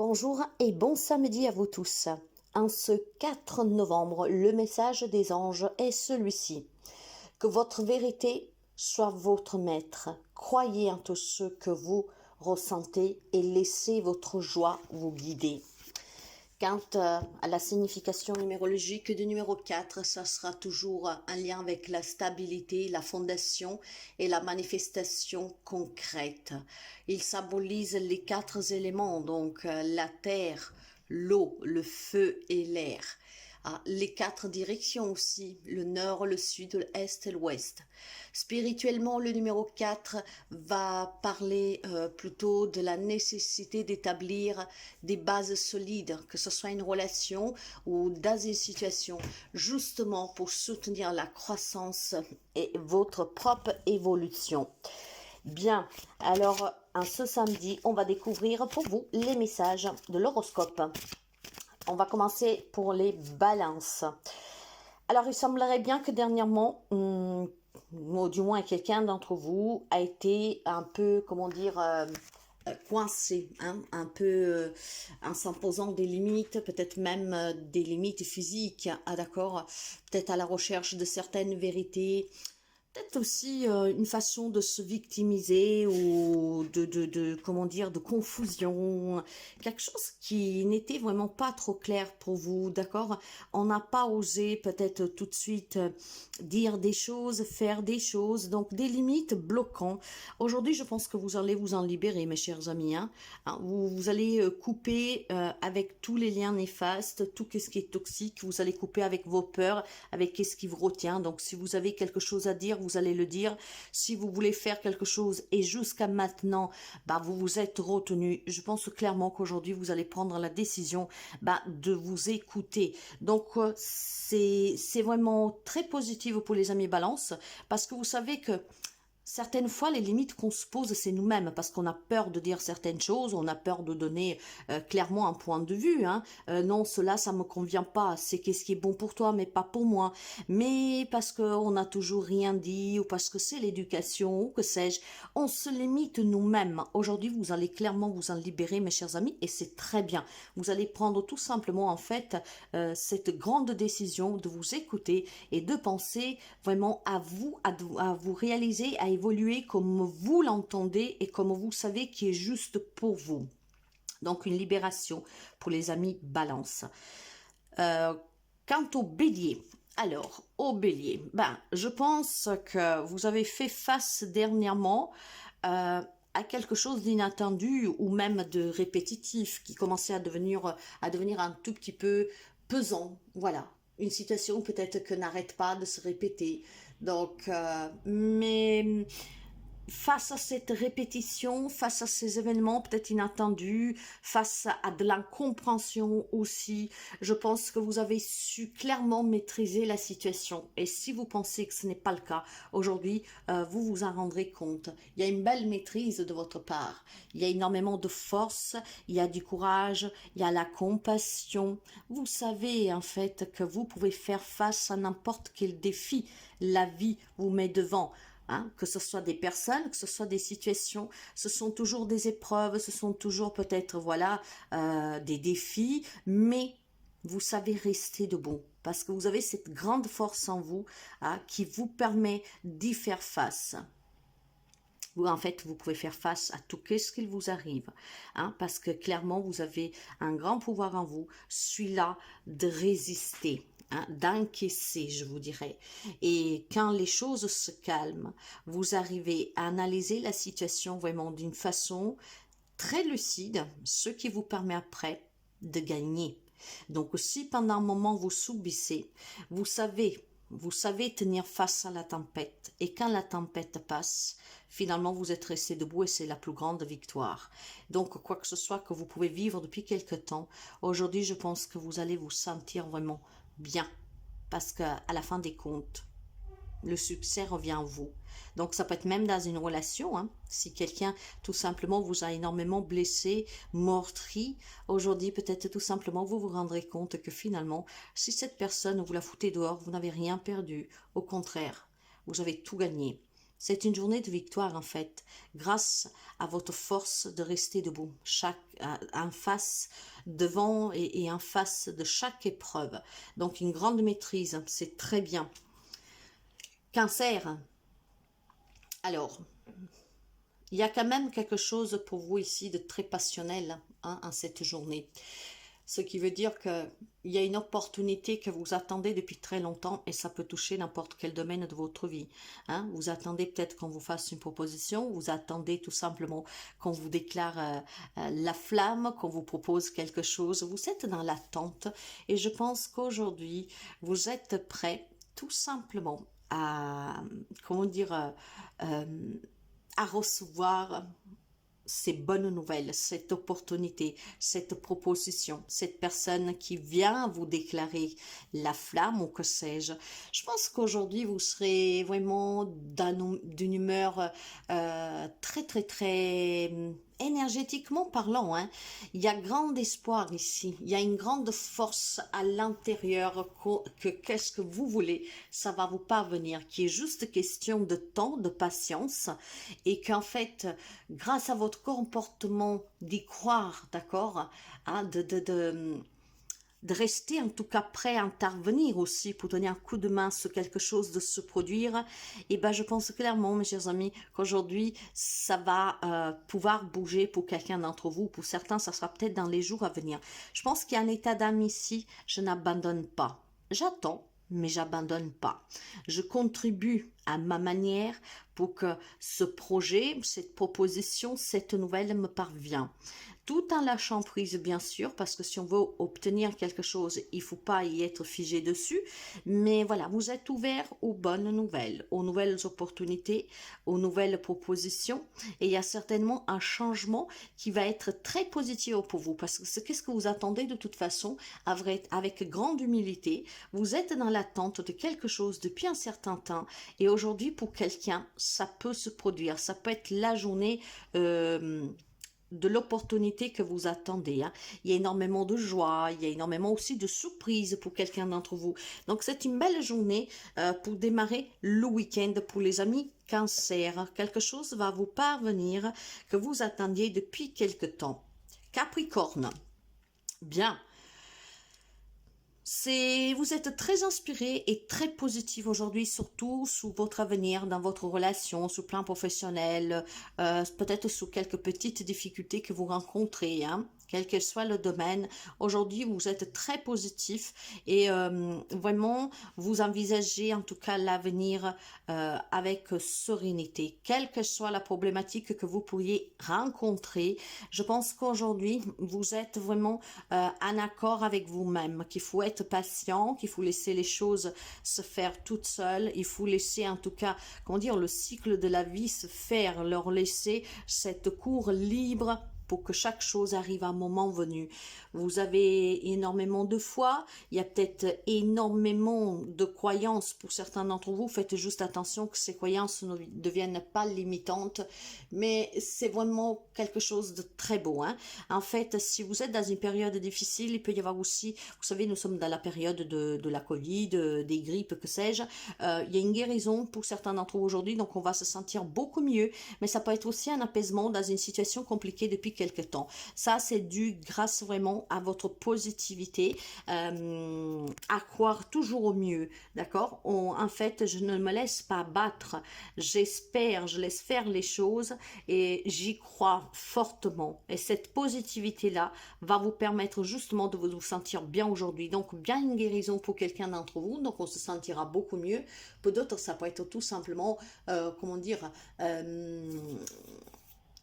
Bonjour et bon samedi à vous tous. En ce 4 novembre, le message des anges est celui-ci. Que votre vérité soit votre maître. Croyez en tout ce que vous ressentez et laissez votre joie vous guider. Quant à la signification numérologique du numéro 4, ça sera toujours un lien avec la stabilité, la fondation et la manifestation concrète. Il symbolise les 4 éléments, donc la terre, l'eau, le feu et l'air. Les 4 directions aussi, le nord, le sud, l'est et l'ouest. Spirituellement, le numéro 4 va parler plutôt de la nécessité d'établir des bases solides, que ce soit une relation ou dans une situation, justement pour soutenir la croissance et votre propre évolution. Bien, alors en ce samedi, on va découvrir pour vous les messages de l'horoscope. On va commencer pour les balances. Alors, il semblerait bien que dernièrement, ou du moins quelqu'un d'entre vous a été un peu, coincé, un peu en s'imposant des limites, peut-être même des limites physiques, d'accord, peut-être à la recherche de certaines vérités, peut-être aussi une façon de se victimiser ou de confusion, quelque chose qui n'était vraiment pas trop clair pour vous, d'accord? On n'a pas osé peut-être tout de suite dire des choses, faire des choses, donc des limites bloquantes. Aujourd'hui, je pense que vous allez vous en libérer, mes chers amis. Vous allez couper avec tous les liens néfastes, tout ce qui est toxique, vous allez couper avec vos peurs, avec ce qui vous retient. Donc, si vous avez quelque chose à dire, vous allez le dire. Si vous voulez faire quelque chose et jusqu'à maintenant, vous vous êtes retenu, je pense clairement qu'aujourd'hui, vous allez prendre la décision de vous écouter. Donc, c'est vraiment très positif pour les amis Balance parce que vous savez que certaines fois, les limites qu'on se pose, c'est nous-mêmes, parce qu'on a peur de dire certaines choses, on a peur de donner clairement un point de vue. Non, cela, ça me convient pas, c'est qu'est-ce qui est bon pour toi, mais pas pour moi. Mais parce qu'on n'a toujours rien dit, ou parce que c'est l'éducation, ou que sais-je, on se limite nous-mêmes. Aujourd'hui, vous allez clairement vous en libérer, mes chers amis, et c'est très bien. Vous allez prendre tout simplement, en fait, cette grande décision de vous écouter et de penser vraiment à vous réaliser, à évoluer comme vous l'entendez et comme vous savez qui est juste pour vous. Donc une libération pour les amis Balance. Quant au Bélier, alors au Bélier, je pense que vous avez fait face dernièrement à quelque chose d'inattendu ou même de répétitif qui commençait à devenir un tout petit peu pesant. Voilà, une situation peut-être que n'arrête pas de se répéter. Donc, mais face à cette répétition, face à ces événements peut-être inattendus, face à de l'incompréhension aussi, je pense que vous avez su clairement maîtriser la situation. Et si vous pensez que ce n'est pas le cas, aujourd'hui, vous vous en rendrez compte. Il y a une belle maîtrise de votre part. Il y a énormément de force, il y a du courage, il y a la compassion. Vous savez en fait que vous pouvez faire face à n'importe quel défi la vie vous met devant. Que ce soit des personnes, que ce soit des situations, ce sont toujours des épreuves, ce sont toujours peut-être des défis, mais vous savez rester debout parce que vous avez cette grande force en vous qui vous permet d'y faire face. En fait, vous pouvez faire face à tout ce qu'il vous arrive, parce que clairement, vous avez un grand pouvoir en vous, celui-là de résister. D'encaisser, je vous dirais. Et quand les choses se calment, vous arrivez à analyser la situation vraiment d'une façon très lucide, ce qui vous permet après de gagner. Donc si pendant un moment vous subissez, vous savez tenir face à la tempête. Et quand la tempête passe, finalement, vous êtes resté debout et c'est la plus grande victoire. Donc, quoi que ce soit que vous pouvez vivre depuis quelque temps, aujourd'hui, je pense que vous allez vous sentir vraiment bien. Parce qu'à la fin des comptes, le succès revient à vous. Donc, ça peut être même dans une relation. Si quelqu'un, tout simplement, vous a énormément blessé, meurtri, aujourd'hui, peut-être tout simplement, vous vous rendrez compte que finalement, si cette personne, vous la foutez dehors, vous n'avez rien perdu. Au contraire, vous avez tout gagné. C'est une journée de victoire en fait, grâce à votre force de rester debout, en face, devant et en face de chaque épreuve. Donc une grande maîtrise, c'est très bien. Cancer, alors, il y a quand même quelque chose pour vous ici de très passionnel hein, en cette journée. Ce qui veut dire qu'il y a une opportunité que vous attendez depuis très longtemps et ça peut toucher n'importe quel domaine de votre vie. Hein. Vous attendez peut-être qu'on vous fasse une proposition, vous attendez tout simplement qu'on vous déclare la flamme, qu'on vous propose quelque chose. Vous êtes dans l'attente et je pense qu'aujourd'hui, vous êtes prêt tout simplement à, comment dire, à recevoir ces bonnes nouvelles, cette opportunité, cette proposition, cette personne qui vient vous déclarer la flamme ou que sais-je. Je pense qu'aujourd'hui, vous serez vraiment d'une humeur très, très, très énergétiquement parlant. Hein. Il y a grand espoir ici. Il y a une grande force à l'intérieur que qu'est-ce que vous voulez, ça va vous parvenir, qui est juste question de temps, de patience et qu'en fait, grâce à votre comportement d'y croire, d'accord, hein, de rester en tout cas prêt à intervenir aussi pour donner un coup de main sur quelque chose de se produire, et ben je pense clairement, mes chers amis, qu'aujourd'hui ça va pouvoir bouger pour quelqu'un d'entre vous. Pour certains, ça sera peut-être dans les jours à venir. Je pense qu'il y a un état d'âme ici, je n'abandonne pas. J'attends, mais j'abandonne pas. Je contribue à ma manière pour que ce projet, cette proposition, cette nouvelle me parvienne. Tout en lâchant prise, bien sûr, parce que si on veut obtenir quelque chose, il ne faut pas y être figé dessus. Mais voilà, vous êtes ouvert aux bonnes nouvelles, aux nouvelles opportunités, aux nouvelles propositions. Et il y a certainement un changement qui va être très positif pour vous. Parce que qu'est-ce que vous attendez de toute façon, avec grande humilité. Vous êtes dans l'attente de quelque chose depuis un certain temps. Et aujourd'hui, pour quelqu'un, ça peut se produire. Ça peut être la journée de l'opportunité que vous attendez. Hein. Il y a énormément de joie, il y a énormément aussi de surprises pour quelqu'un d'entre vous. Donc c'est une belle journée pour démarrer le week-end pour les amis Cancer. Quelque chose va vous parvenir que vous attendiez depuis quelque temps. Capricorne, bien. Vous êtes très inspiré et très positif aujourd'hui, surtout sous votre avenir, dans votre relation, sur le plan professionnel, peut-être sous quelques petites difficultés que vous rencontrez, hein, quel que soit le domaine. Aujourd'hui, vous êtes très positif et vraiment, vous envisagez en tout cas l'avenir avec sérénité, quelle que soit la problématique que vous pourriez rencontrer. Je pense qu'aujourd'hui, vous êtes vraiment en accord avec vous-même, qu'il faut être patient, qu'il faut laisser les choses se faire toutes seules, il faut laisser en tout cas, comment dire, le cycle de la vie se faire, leur laisser cette cour libre pour que chaque chose arrive à un moment venu. Vous avez énormément de foi, il y a peut-être énormément de croyances pour certains d'entre vous. Faites juste attention que ces croyances ne deviennent pas limitantes, mais c'est vraiment quelque chose de très beau. Hein. En fait, si vous êtes dans une période difficile, il peut y avoir aussi, vous savez, nous sommes dans la période de la Covid, des grippes, que sais-je. Il y a une guérison pour certains d'entre vous aujourd'hui, donc on va se sentir beaucoup mieux, mais ça peut être aussi un apaisement dans une situation compliquée depuis quelque temps. Ça, c'est dû grâce vraiment à votre positivité, à croire toujours au mieux, d'accord? En fait, je ne me laisse pas battre, j'espère, je laisse faire les choses et j'y crois fortement. Et cette positivité-là va vous permettre justement de vous sentir bien aujourd'hui. Donc, bien une guérison pour quelqu'un d'entre vous, donc on se sentira beaucoup mieux. Pour d'autres, ça peut être tout simplement, comment dire,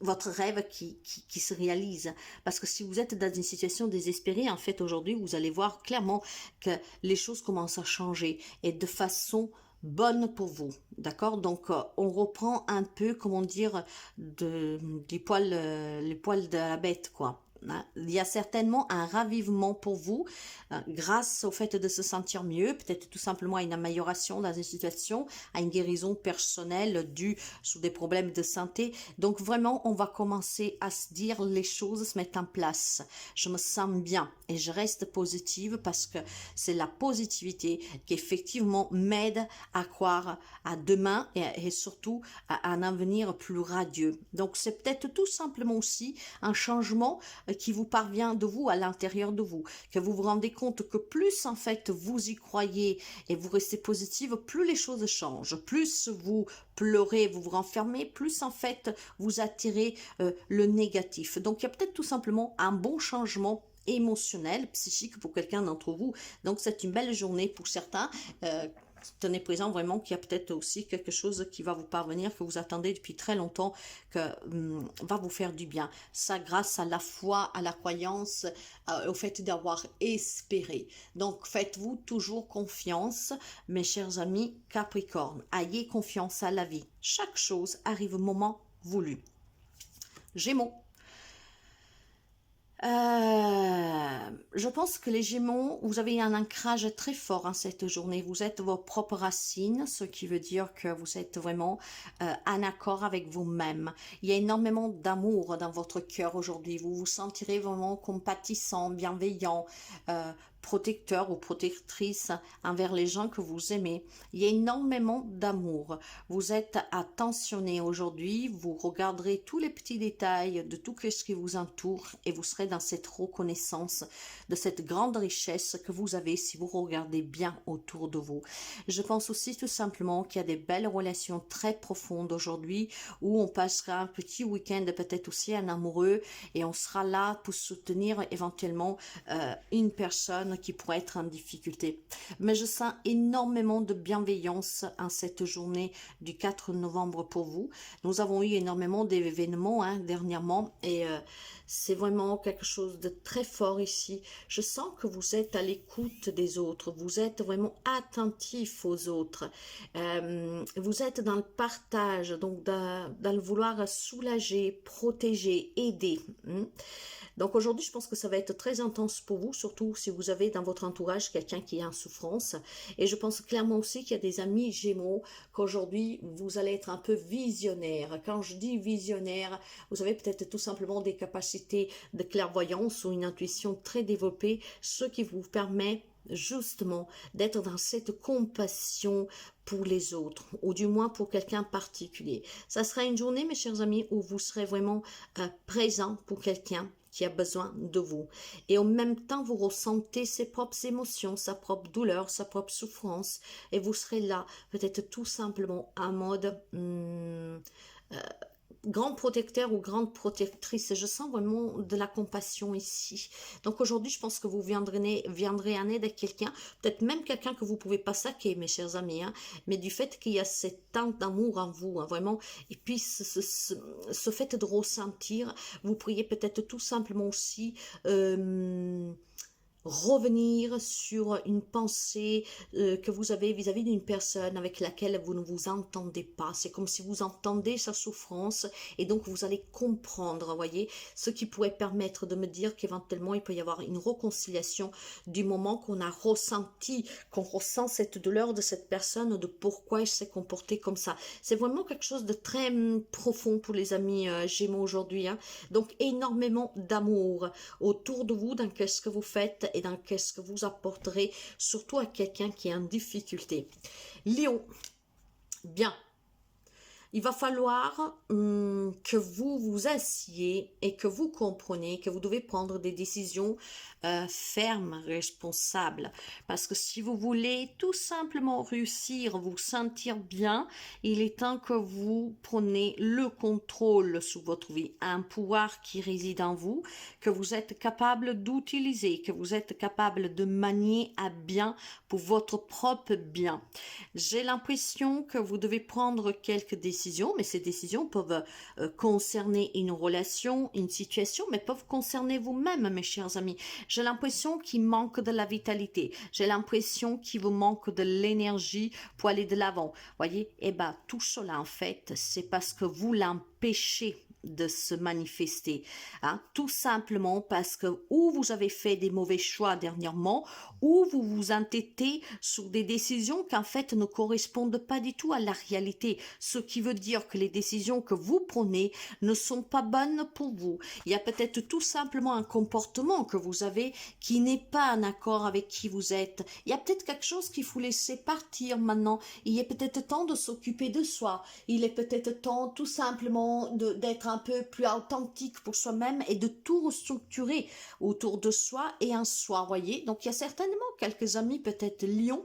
votre rêve qui se réalise. Parce que si vous êtes dans une situation désespérée, en fait, aujourd'hui, vous allez voir clairement que les choses commencent à changer et de façon bonne pour vous. D'accord? Donc, on reprend un peu, comment dire, les poils de la bête, quoi. hein. Il y a certainement un ravivement pour vous grâce au fait de se sentir mieux, peut-être tout simplement à une amélioration dans une situation, à une guérison personnelle due sur des problèmes de santé. Donc vraiment, on va commencer à se dire les choses se mettent en place. Je me sens bien et je reste positive parce que c'est la positivité qui effectivement m'aide à croire à demain et surtout à un avenir plus radieux. Donc c'est peut-être tout simplement aussi un changement qui vous parvient de vous à l'intérieur de vous, que vous vous rendez compte que plus en fait vous y croyez et vous restez positive, plus les choses changent, plus vous pleurez, vous vous renfermez, plus en fait vous attirez le négatif. Donc il y a peut-être tout simplement un bon changement émotionnel, psychique pour quelqu'un d'entre vous. Donc c'est une belle journée pour certains. Tenez présent vraiment qu'il y a peut-être aussi quelque chose qui va vous parvenir, que vous attendez depuis très longtemps, que va vous faire du bien. Ça grâce à la foi, à la croyance, au fait d'avoir espéré. Donc faites-vous toujours confiance, mes chers amis Capricorne. Ayez confiance à la vie. Chaque chose arrive au moment voulu. Gémeaux. Je pense que les Gémeaux, vous avez un ancrage très fort en cette journée. Vous êtes vos propres racines, ce qui veut dire que vous êtes vraiment en accord avec vous-même. Il y a énormément d'amour dans votre cœur aujourd'hui. Vous vous sentirez vraiment compatissant, bienveillant, protecteur ou protectrice envers les gens que vous aimez. Il y a énormément d'amour. Vous êtes attentionné aujourd'hui. Vous regarderez tous les petits détails de tout ce qui vous entoure et vous serez dans cette reconnaissance de cette grande richesse que vous avez si vous regardez bien autour de vous. Je pense aussi tout simplement qu'il y a des belles relations très profondes aujourd'hui où on passera un petit week-end peut-être aussi un amoureux et on sera là pour soutenir éventuellement une personne qui pourrait être en difficulté. Mais je sens énormément de bienveillance en cette journée du 4 novembre pour vous. Nous avons eu énormément d'événements dernièrement et c'est vraiment quelque chose de très fort ici. Je sens que vous êtes à l'écoute des autres, vous êtes vraiment attentif aux autres, vous êtes dans le partage, donc dans le vouloir soulager, protéger, aider. Donc aujourd'hui, je pense que ça va être très intense pour vous, surtout si vous avez dans votre entourage quelqu'un qui est en souffrance. Et je pense clairement aussi qu'il y a des amis Gémeaux, qu'aujourd'hui, vous allez être un peu visionnaire. Quand je dis visionnaire, vous avez peut-être tout simplement des capacités de clairvoyance ou une intuition très développée, ce qui vous permet justement d'être dans cette compassion pour les autres, ou du moins pour quelqu'un particulier. Ça sera une journée, mes chers amis, où vous serez vraiment présent pour quelqu'un qui a besoin de vous. Et en même temps, vous ressentez ses propres émotions, sa propre douleur, sa propre souffrance, et vous serez là, peut-être tout simplement en mode grand protecteur ou grande protectrice. Je sens vraiment de la compassion ici. Donc aujourd'hui, je pense que vous viendrez en aide à quelqu'un, peut-être même quelqu'un que vous pouvez pas saquer, mes chers amis, mais du fait qu'il y a cette tente d'amour en vous, vraiment, et puis ce fait de ressentir, vous pourriez peut-être tout simplement aussi revenir sur une pensée que vous avez vis-à-vis d'une personne avec laquelle vous ne vous entendez pas. C'est comme si vous entendez sa souffrance et donc vous allez comprendre, voyez, ce qui pourrait permettre de me dire qu'éventuellement il peut y avoir une réconciliation du moment qu'on a ressenti, qu'on ressent cette douleur de cette personne, de pourquoi elle s'est comportée comme ça. C'est vraiment quelque chose de très profond pour les amis Gémeaux aujourd'hui. Donc énormément d'amour autour de vous dans qu'est-ce que vous faites et dans qu'est-ce que vous apporterez, surtout à quelqu'un qui est en difficulté. Lion, bien. Il va falloir que vous vous assiez et que vous compreniez que vous devez prendre des décisions fermes, responsables. Parce que si vous voulez tout simplement réussir, vous sentir bien, il est temps que vous preniez le contrôle sur votre vie. Un pouvoir qui réside en vous, que vous êtes capable d'utiliser, que vous êtes capable de manier à bien pour votre propre bien. J'ai l'impression que vous devez prendre quelques décisions, mais ces décisions peuvent concerner une relation, une situation, mais peuvent concerner vous-même, mes chers amis. J'ai l'impression qu'il manque de la vitalité. J'ai l'impression qu'il vous manque de l'énergie pour aller de l'avant. Voyez, eh ben, tout cela, en fait, c'est parce que vous l'empêchez de se manifester, hein, tout simplement parce que ou vous avez fait des mauvais choix dernièrement, ou vous vous entêtez sur des décisions qui en fait ne correspondent pas du tout à la réalité, ce qui veut dire que les décisions que vous prenez ne sont pas bonnes pour vous. Il y a peut-être tout simplement un comportement que vous avez qui n'est pas en accord avec qui vous êtes. Il y a peut-être quelque chose qu'il faut laisser partir maintenant. Il est peut-être temps de s'occuper de soi. Il est peut-être temps tout simplement d'être un peu plus authentique pour soi-même et de tout restructurer autour de soi et en soi, voyez. Donc il y a certainement quelques amis, peut-être lions,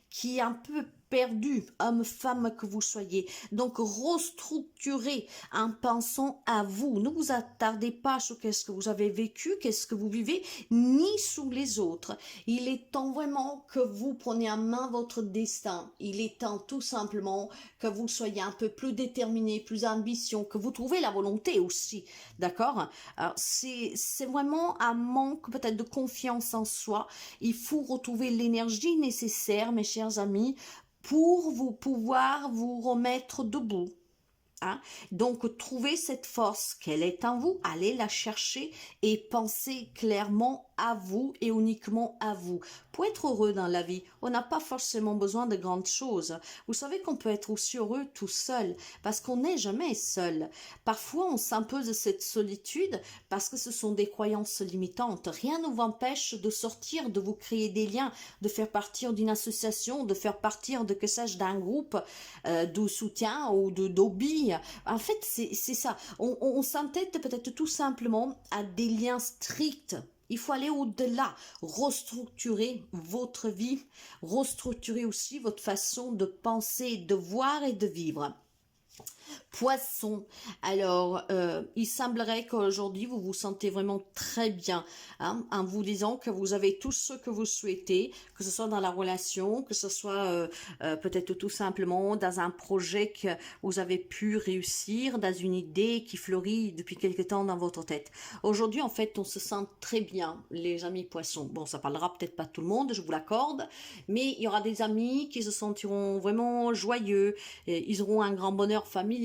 qui est un peu perdu, homme, femme que vous soyez. Donc, restructurez en pensant à vous. Ne vous attardez pas sur qu'est-ce que vous avez vécu, qu'est-ce que vous vivez, ni sur les autres. Il est temps vraiment que vous preniez en main votre destin. Il est temps tout simplement que vous soyez un peu plus déterminé, plus ambitieux, que vous trouvez la volonté aussi. D'accord? Alors, c'est vraiment un manque peut-être de confiance en soi. Il faut retrouver l'énergie nécessaire, mes chers amis, pour vous pouvoir vous remettre debout. Hein? Donc, trouvez cette force qu'elle est en vous, allez la chercher et pensez clairement à vous et uniquement à vous. Pour être heureux dans la vie, on n'a pas forcément besoin de grandes choses. Vous savez qu'on peut être aussi heureux tout seul, parce qu'on n'est jamais seul. Parfois, on s'impose de cette solitude parce que ce sont des croyances limitantes. Rien ne vous empêche de sortir, de vous créer des liens, de faire partir d'une association, de faire partir de, que sais-je, d'un groupe de soutien ou de d'hobby. En fait, c'est ça. On s'entête peut-être tout simplement à des liens stricts. Il faut aller au-delà, restructurer votre vie, restructurer aussi votre façon de penser, de voir et de vivre. Poisson, alors il semblerait qu'aujourd'hui vous vous sentez vraiment très bien, hein, en vous disant que vous avez tout ce que vous souhaitez, que ce soit dans la relation, que ce soit peut-être tout simplement dans un projet que vous avez pu réussir, dans une idée qui fleurit depuis quelque temps dans votre tête. Aujourd'hui en fait on se sent très bien, les amis poissons. Bon, ça parlera peut-être pas tout le monde, je vous l'accorde, mais il y aura des amis qui se sentiront vraiment joyeux, et ils auront un grand bonheur familial,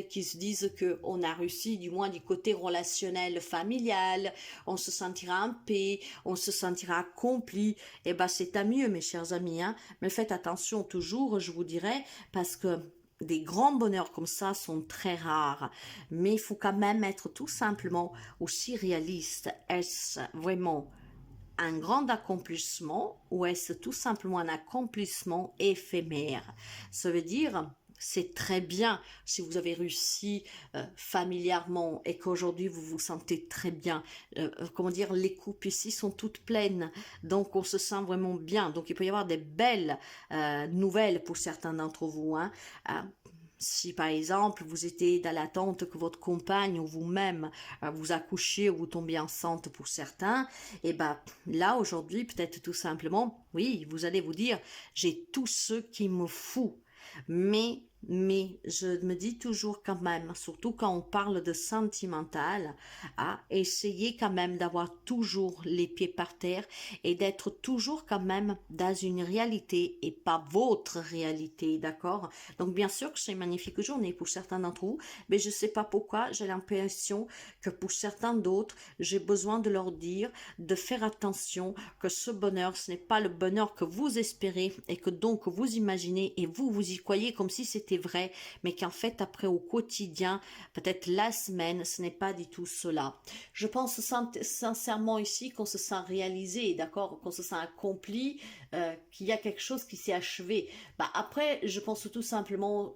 qui se disent qu'on a réussi, du moins du côté relationnel familial, on se sentira en paix, on se sentira accompli, et ben c'est à mieux mes chers amis, hein. Mais faites attention toujours, je vous dirais, parce que des grands bonheurs comme ça sont très rares, mais il faut quand même être tout simplement aussi réaliste. Est-ce vraiment un grand accomplissement ou est-ce tout simplement un accomplissement éphémère? Ça veut dire, c'est très bien si vous avez réussi familièrement et qu'aujourd'hui vous vous sentez très bien. Comment dire, les coupes ici sont toutes pleines, donc on se sent vraiment bien. Donc il peut y avoir des belles nouvelles pour certains d'entre vous, hein. Si par exemple vous étiez dans l'attente que votre compagne ou vous-même vous accouchiez ou vous tombiez enceinte pour certains, et ben là aujourd'hui peut-être tout simplement, oui, vous allez vous dire j'ai tout ce qu'il me faut. Mais je me dis toujours quand même, surtout quand on parle de sentimental, à essayer quand même d'avoir toujours les pieds par terre et d'être toujours quand même dans une réalité et pas votre réalité, d'accord? Donc bien sûr que c'est une magnifique journée pour certains d'entre vous, mais je sais pas pourquoi, j'ai l'impression que pour certains d'autres, j'ai besoin de leur dire de faire attention que ce bonheur, ce n'est pas le bonheur que vous espérez et que donc vous imaginez et vous y croyez comme si c'était vrai, mais qu'en fait après au quotidien, peut-être la semaine, ce n'est pas du tout cela. Je pense sincèrement ici qu'on se sent réalisé, d'accord, qu'on se sent accompli, qu'il y a quelque chose qui s'est achevé. Bah, après, je pense tout simplement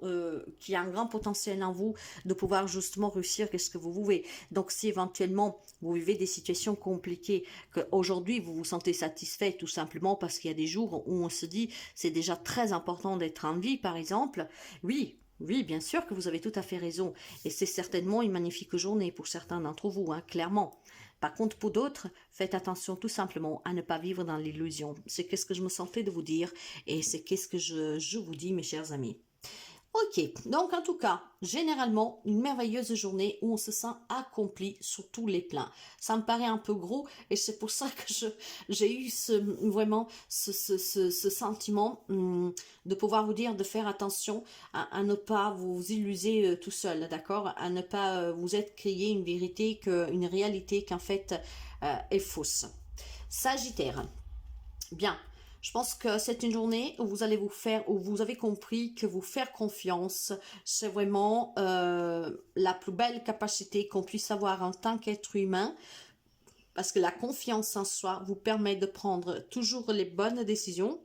qu'il y a un grand potentiel en vous de pouvoir justement réussir qu'est-ce que vous voulez. Donc si éventuellement vous vivez des situations compliquées, qu'aujourd'hui vous vous sentez satisfait tout simplement parce qu'il y a des jours où on se dit c'est déjà très important d'être en vie par exemple, oui, oui, bien sûr que vous avez tout à fait raison. Et c'est certainement une magnifique journée pour certains d'entre vous, hein, clairement. Par contre, pour d'autres, faites attention tout simplement à ne pas vivre dans l'illusion. C'est qu'est-ce que je me sentais de vous dire et c'est qu'est-ce que je vous dis, mes chers amis. Ok, donc en tout cas, généralement, une merveilleuse journée où on se sent accompli sur tous les plans. Ça me paraît un peu gros et c'est pour ça que j'ai eu vraiment ce sentiment de pouvoir vous dire de faire attention à ne pas vous illuser tout seul, d'accord? À ne pas vous être créé une vérité, une réalité qu'en fait est fausse. Sagittaire. Bien. Je pense que c'est une journée où vous allez vous faire, où vous avez compris que vous faire confiance, c'est vraiment la plus belle capacité qu'on puisse avoir en tant qu'être humain, parce que la confiance en soi vous permet de prendre toujours les bonnes décisions,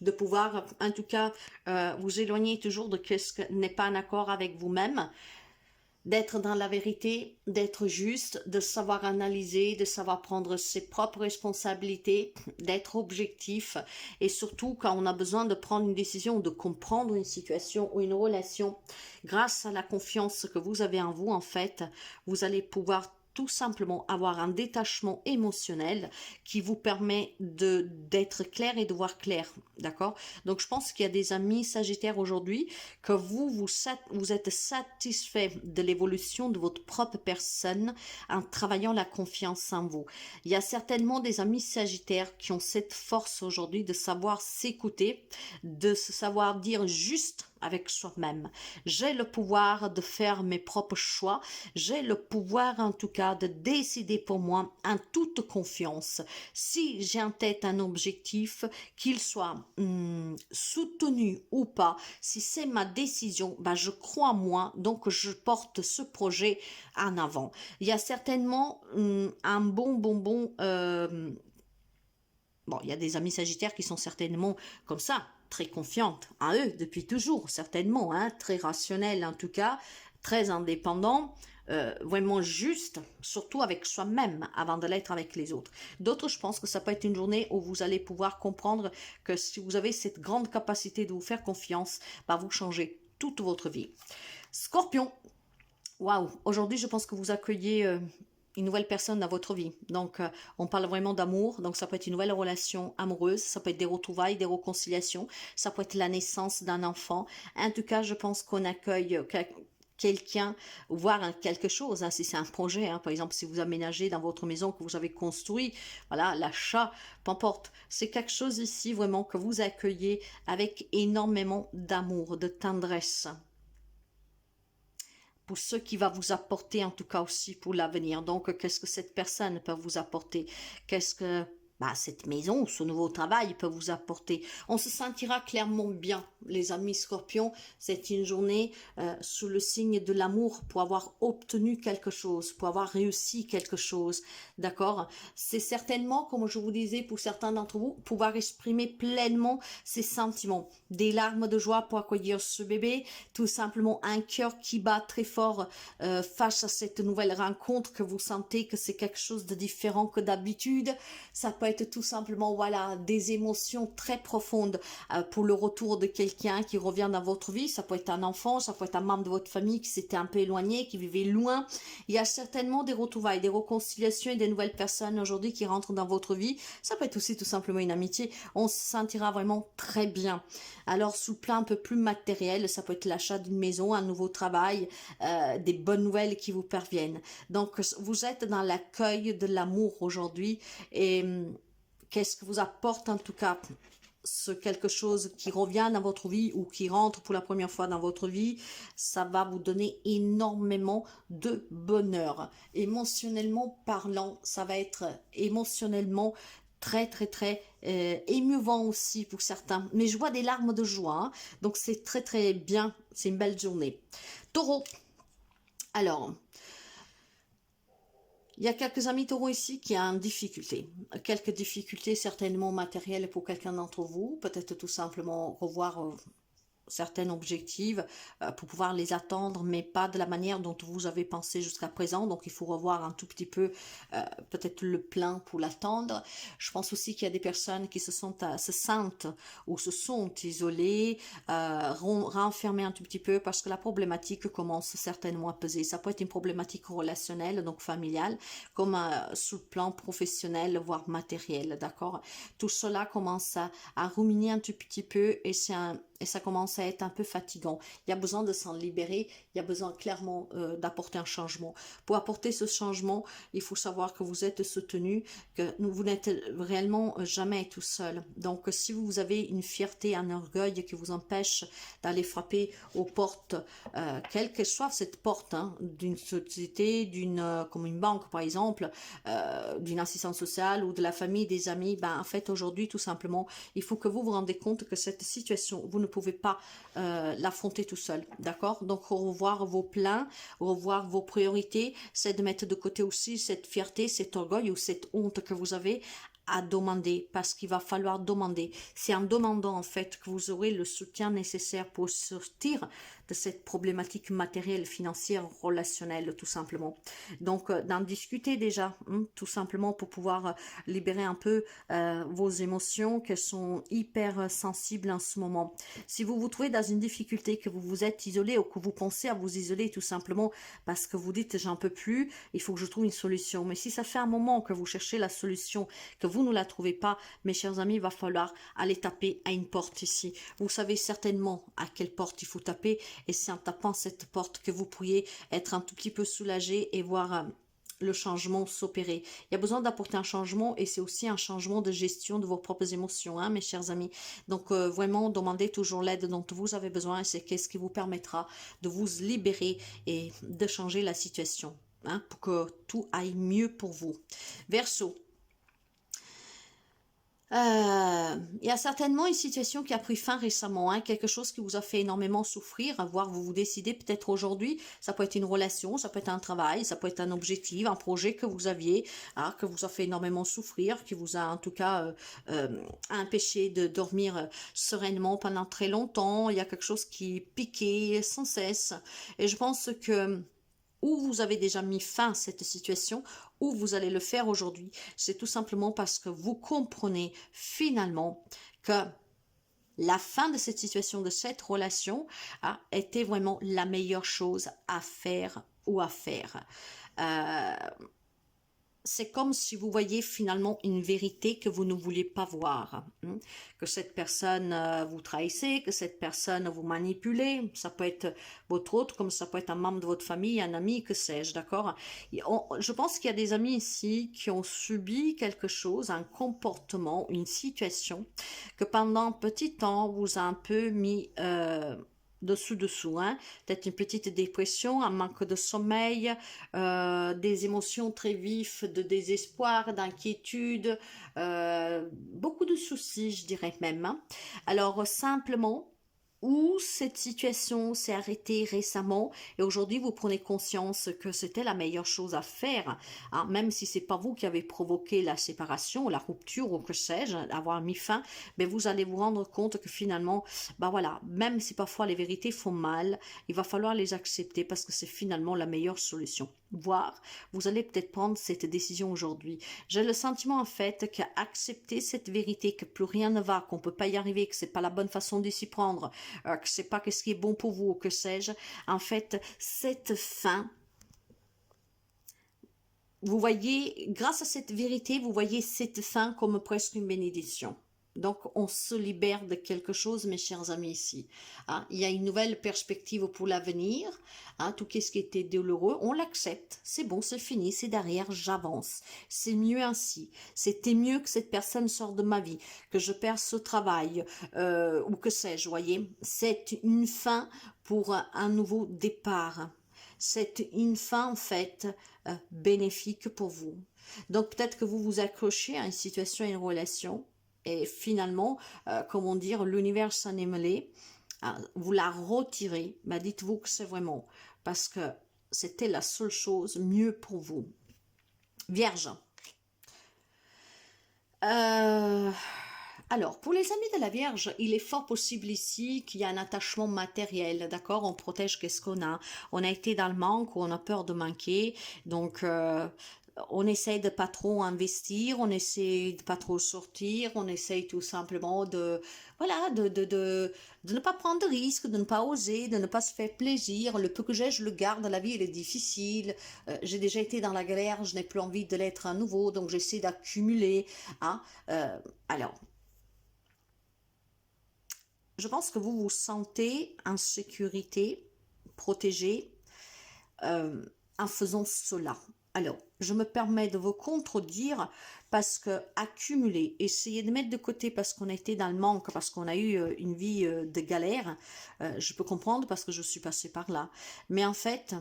de pouvoir, en tout cas, vous éloigner toujours de ce qui n'est pas en accord avec vous-même, d'être dans la vérité, d'être juste, de savoir analyser, de savoir prendre ses propres responsabilités, d'être objectif et surtout quand on a besoin de prendre une décision, de comprendre une situation ou une relation, grâce à la confiance que vous avez en vous, en fait, vous allez pouvoir tout simplement avoir un détachement émotionnel qui vous permet d'être clair et de voir clair, d'accord? Donc je pense qu'il y a des amis sagittaires aujourd'hui que vous êtes satisfait de l'évolution de votre propre personne en travaillant la confiance en vous. Il y a certainement des amis sagittaires qui ont cette force aujourd'hui de savoir s'écouter, de se savoir dire juste avec soi-même. J'ai le pouvoir de faire mes propres choix. J'ai le pouvoir en tout cas de décider pour moi en toute confiance. Si j'ai en tête un objectif, qu'il soit soutenu ou pas, si c'est ma décision, ben je crois en moi, donc je porte ce projet en avant. Il y a certainement un bon bon, il y a des amis sagittaires qui sont certainement comme ça, très confiantes en eux depuis toujours, certainement, hein, très rationnels en tout cas, très indépendants, vraiment juste, surtout avec soi-même avant de l'être avec les autres. D'autres, je pense que ça peut être une journée où vous allez pouvoir comprendre que si vous avez cette grande capacité de vous faire confiance, bah, vous changez toute votre vie. Scorpion, waouh, aujourd'hui je pense que vous accueillez une nouvelle personne dans votre vie. Donc, on parle vraiment d'amour. Donc, ça peut être une nouvelle relation amoureuse. Ça peut être des retrouvailles, des réconciliations. Ça peut être la naissance d'un enfant. En tout cas, je pense qu'on accueille quelqu'un, voire quelque chose, hein, si c'est un projet, hein, par exemple si vous aménagez dans votre maison que vous avez construit, voilà, l'achat, peu importe, c'est quelque chose ici vraiment que vous accueillez avec énormément d'amour, de tendresse, pour ce qui va vous apporter en tout cas aussi pour l'avenir. Donc, qu'est-ce que cette personne peut vous apporter? Qu'est-ce que cette maison ou ce nouveau travail peut vous apporter? On se sentira clairement bien, les amis scorpions. C'est une journée sous le signe de l'amour pour avoir obtenu quelque chose, pour avoir réussi quelque chose, d'accord? C'est certainement, comme je vous disais, pour certains d'entre vous, pouvoir exprimer pleinement ses sentiments. Des larmes de joie pour accueillir ce bébé, tout simplement un cœur qui bat très fort face à cette nouvelle rencontre, que vous sentez que c'est quelque chose de différent que d'habitude. Ça peut être tout simplement, voilà, des émotions très profondes pour le retour de quelqu'un qui revient dans votre vie. Ça peut être un enfant, ça peut être un membre de votre famille qui s'était un peu éloigné, qui vivait loin. Il y a certainement des retrouvailles, des réconciliations et des nouvelles personnes aujourd'hui qui rentrent dans votre vie. Ça peut être aussi tout simplement une amitié. On se sentira vraiment très bien. Alors, sous le plan un peu plus matériel, ça peut être l'achat d'une maison, un nouveau travail, des bonnes nouvelles qui vous parviennent. Donc, vous êtes dans l'accueil de l'amour aujourd'hui et qu'est-ce que vous apporte en tout cas ce quelque chose qui revient dans votre vie ou qui rentre pour la première fois dans votre vie, ça va vous donner énormément de bonheur. Émotionnellement parlant, ça va être émotionnellement très émouvant aussi pour certains. Mais je vois des larmes de joie, hein. Donc c'est très bien, c'est une belle journée. Taureau, alors... Il y a quelques amis taureaux ici qui ont en difficulté. Quelques difficultés certainement matérielles pour quelqu'un d'entre vous. Peut-être tout simplement revoir certains objectifs pour pouvoir les attendre, mais pas de la manière dont vous avez pensé jusqu'à présent. Donc, il faut revoir un tout petit peu peut-être le plan pour l'attendre. Je pense aussi qu'il y a des personnes qui se sentent ou se sont isolées, renfermées un tout petit peu parce que la problématique commence certainement à peser. Ça peut être une problématique relationnelle, donc familiale, comme sous le plan professionnel, voire matériel, d'accord? Tout cela commence à ruminer un tout petit peu et c'est et ça commence à être un peu fatigant. Il y a besoin de s'en libérer, il y a besoin clairement d'apporter un changement. Pour apporter ce changement, il faut savoir que vous êtes soutenu, que vous n'êtes réellement jamais tout seul. Donc si vous avez une fierté, un orgueil qui vous empêche d'aller frapper aux portes, quelle que soit cette porte, hein, d'une société, comme une banque par exemple, d'une assistance sociale ou de la famille, des amis, ben en fait aujourd'hui tout simplement, il faut que vous vous rendez compte que cette situation, vous ne pouvez pas l'affronter tout seul, d'accord? Donc revoir vos plans, revoir vos priorités, c'est de mettre de côté aussi cette fierté, cet orgueil ou cette honte que vous avez à demander, parce qu'il va falloir demander. C'est en demandant en fait que vous aurez le soutien nécessaire pour sortir de cette problématique matérielle, financière, relationnelle, tout simplement. Donc, d'en discuter déjà, tout simplement pour pouvoir libérer un peu vos émotions qui sont hyper sensibles en ce moment. Si vous vous trouvez dans une difficulté, que vous vous êtes isolé ou que vous pensez à vous isoler tout simplement parce que vous dites j'en peux plus, il faut que je trouve une solution. Mais si ça fait un moment que vous cherchez la solution, que vous ne la trouvez pas, mes chers amis, il va falloir aller taper à une porte ici. Vous savez certainement à quelle porte il faut taper, et c'est en tapant cette porte que vous pourriez être un tout petit peu soulagé et voir le changement s'opérer. Il y a besoin d'apporter un changement, et c'est aussi un changement de gestion de vos propres émotions, hein, mes chers amis. Donc vraiment, demandez toujours l'aide dont vous avez besoin, et c'est qu'est-ce qui vous permettra de vous libérer et de changer la situation, hein, pour que tout aille mieux pour vous. Verseau. Il y a certainement une situation qui a pris fin récemment, hein, quelque chose qui vous a fait énormément souffrir, voire vous vous décidez peut-être aujourd'hui, ça peut être une relation, ça peut être un travail, ça peut être un objectif, un projet que vous aviez, hein, que vous a fait énormément souffrir, qui vous a en tout cas empêché de dormir sereinement pendant très longtemps. Il y a quelque chose qui piquait sans cesse, et je pense que ou vous avez déjà mis fin à cette situation, ou vous allez le faire aujourd'hui. C'est tout simplement parce que vous comprenez finalement que la fin de cette situation, de cette relation, a été vraiment la meilleure chose à faire ou à faire. C'est comme si vous voyez finalement une vérité que vous ne vouliez pas voir, hein. Que cette personne vous trahissait, que cette personne vous manipulait, ça peut être votre autre, comme ça peut être un membre de votre famille, un ami, que sais-je, d'accord? Je pense qu'il y a des amis ici qui ont subi quelque chose, un comportement, une situation, que pendant un petit temps vous a un peu mis dessous, hein. Peut-être une petite dépression, un manque de sommeil, des émotions très vives, de désespoir, d'inquiétude, beaucoup de soucis, je dirais même, hein. Alors simplement, où cette situation s'est arrêtée récemment et aujourd'hui vous prenez conscience que c'était la meilleure chose à faire, hein, même si c'est pas vous qui avez provoqué la séparation, la rupture ou que sais-je, avoir mis fin, mais vous allez vous rendre compte que finalement, bah voilà, même si parfois les vérités font mal, il va falloir les accepter parce que c'est finalement la meilleure solution. Voire, vous allez peut-être prendre cette décision aujourd'hui. J'ai le sentiment en fait qu'accepter cette vérité, que plus rien ne va, qu'on peut pas y arriver, que c'est pas la bonne façon de s'y prendre, que c'est pas ce qui est bon pour vous ou que sais-je, en fait, cette fin, vous voyez, grâce à cette vérité, vous voyez cette fin comme presque une bénédiction. Donc, on se libère de quelque chose, mes chers amis, ici. Hein, il y a une nouvelle perspective pour l'avenir. Hein, tout ce qui était douloureux, on l'accepte. C'est bon, c'est fini, c'est derrière, j'avance. C'est mieux ainsi. C'était mieux que cette personne sorte de ma vie, que je perds ce travail, ou que sais-je, voyez. C'est une fin pour un nouveau départ. C'est une fin, en fait, bénéfique pour vous. Donc, peut-être que vous vous accrochez à une situation, à une relation, et finalement, comment dire, l'univers s'en est mêlé, vous la retirez, bah dites-vous que c'est vraiment parce que c'était la seule chose mieux pour vous. Vierge. Alors, pour les amis de la Vierge, il est fort possible ici qu'il y ait un attachement matériel, d'accord? On protège qu'est-ce qu'on a. On a été dans le manque ou on a peur de manquer, donc on essaye de pas trop investir, on essaye de pas trop sortir, on essaye tout simplement de, voilà, de ne pas prendre de risques, de ne pas oser, de ne pas se faire plaisir. Le peu que j'ai, je le garde. La vie, elle est difficile. J'ai déjà été dans la galère, je n'ai plus envie de l'être à nouveau, donc j'essaie d'accumuler, hein. Alors, je pense que vous vous sentez en sécurité, protégé, en faisant cela. Alors, je me permets de vous contredire parce que accumuler, essayer de mettre de côté parce qu'on a été dans le manque, parce qu'on a eu une vie de galère, je peux comprendre parce que je suis passée par là. Mais en fait,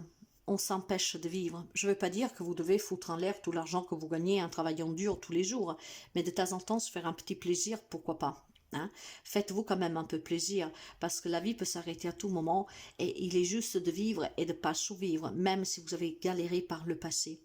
on s'empêche de vivre. Je ne veux pas dire que vous devez foutre en l'air tout l'argent que vous gagnez en travaillant dur tous les jours, mais de temps en temps se faire un petit plaisir, pourquoi pas. Hein? Faites-vous quand même un peu plaisir, parce que la vie peut s'arrêter à tout moment et il est juste de vivre et de ne pas survivre, même si vous avez galéré par le passé.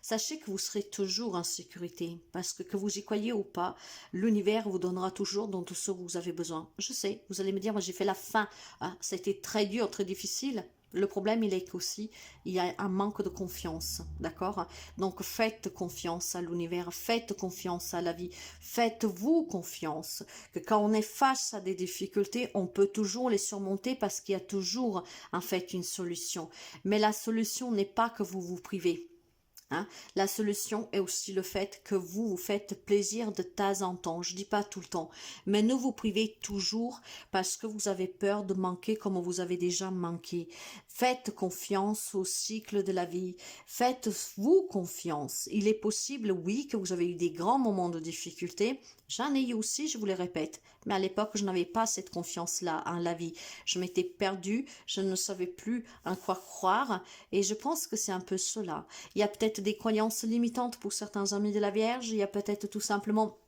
Sachez que vous serez toujours en sécurité, parce que vous y croyez ou pas, l'univers vous donnera toujours dont ce que vous avez besoin. Je sais, vous allez me dire, moi j'ai fait la faim, ah, ça a été très dur, très difficile. Le problème, il est qu'aussi, il y a un manque de confiance, d'accord? Donc, faites confiance à l'univers, faites confiance à la vie, faites-vous confiance, que quand on est face à des difficultés, on peut toujours les surmonter parce qu'il y a toujours, en fait, une solution. Mais la solution n'est pas que vous vous privez. Hein. La solution est aussi le fait que vous vous faites plaisir de temps en temps. Je dis pas tout le temps, mais ne vous privez toujours parce que vous avez peur de manquer comme vous avez déjà manqué. Faites confiance au cycle de la vie. Faites-vous confiance. Il est possible, oui, que vous avez eu des grands moments de difficulté. J'en ai eu aussi, je vous le répète. Mais à l'époque, je n'avais pas cette confiance-là en la vie. Je m'étais perdue, je ne savais plus en quoi croire. Et je pense que c'est un peu cela. Il y a peut-être des croyances limitantes pour certains amis de la Vierge. Il y a peut-être tout simplement...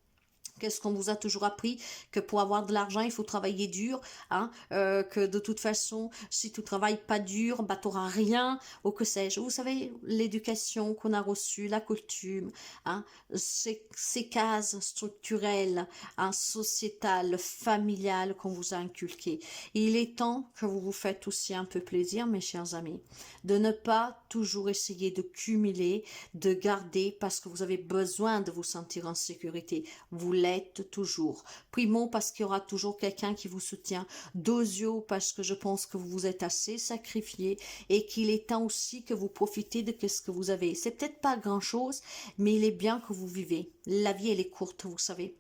Qu'est-ce qu'on vous a toujours appris? Que pour avoir de l'argent, il faut travailler dur, hein, que de toute façon, si tu travailles pas dur, bah, tu n'auras rien, ou que sais-je. Vous savez, l'éducation qu'on a reçue, la coutume, hein, ces cases structurelles, hein, sociétales, familiales qu'on vous a inculquées. Il est temps que vous vous faites aussi un peu plaisir, mes chers amis, de ne pas toujours essayer de cumuler, de garder, parce que vous avez besoin de vous sentir en sécurité. Vous l'êtes toujours. Primo, parce qu'il y aura toujours quelqu'un qui vous soutient. Dosio, parce que je pense que vous vous êtes assez sacrifié et qu'il est temps aussi que vous profitez de ce que vous avez. C'est peut-être pas grand-chose, mais il est bien que vous vivez. La vie, elle est courte, vous savez.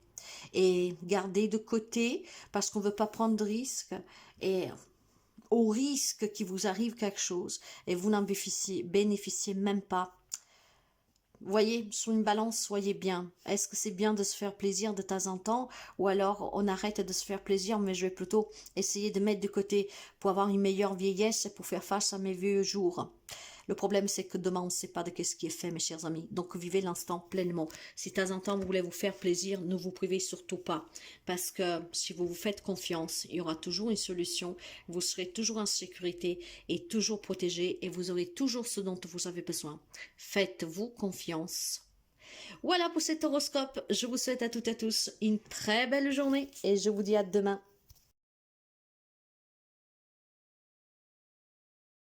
Et gardez de côté, parce qu'on ne veut pas prendre de risques. Et au risque qu'il vous arrive quelque chose, et vous n'en bénéficiez même pas. Voyez, sur une balance, soyez bien. Est-ce que c'est bien de se faire plaisir de temps en temps ou alors on arrête de se faire plaisir, mais je vais plutôt essayer de mettre de côté pour avoir une meilleure vieillesse et pour faire face à mes vieux jours. Le problème, c'est que demain, on ne sait pas de ce qui est fait, mes chers amis. Donc, vivez l'instant pleinement. Si de temps en temps, vous voulez vous faire plaisir, ne vous privez surtout pas. Parce que si vous vous faites confiance, il y aura toujours une solution. Vous serez toujours en sécurité et toujours protégé et vous aurez toujours ce dont vous avez besoin. Faites-vous confiance. Voilà pour cet horoscope. Je vous souhaite à toutes et à tous une très belle journée et je vous dis à demain.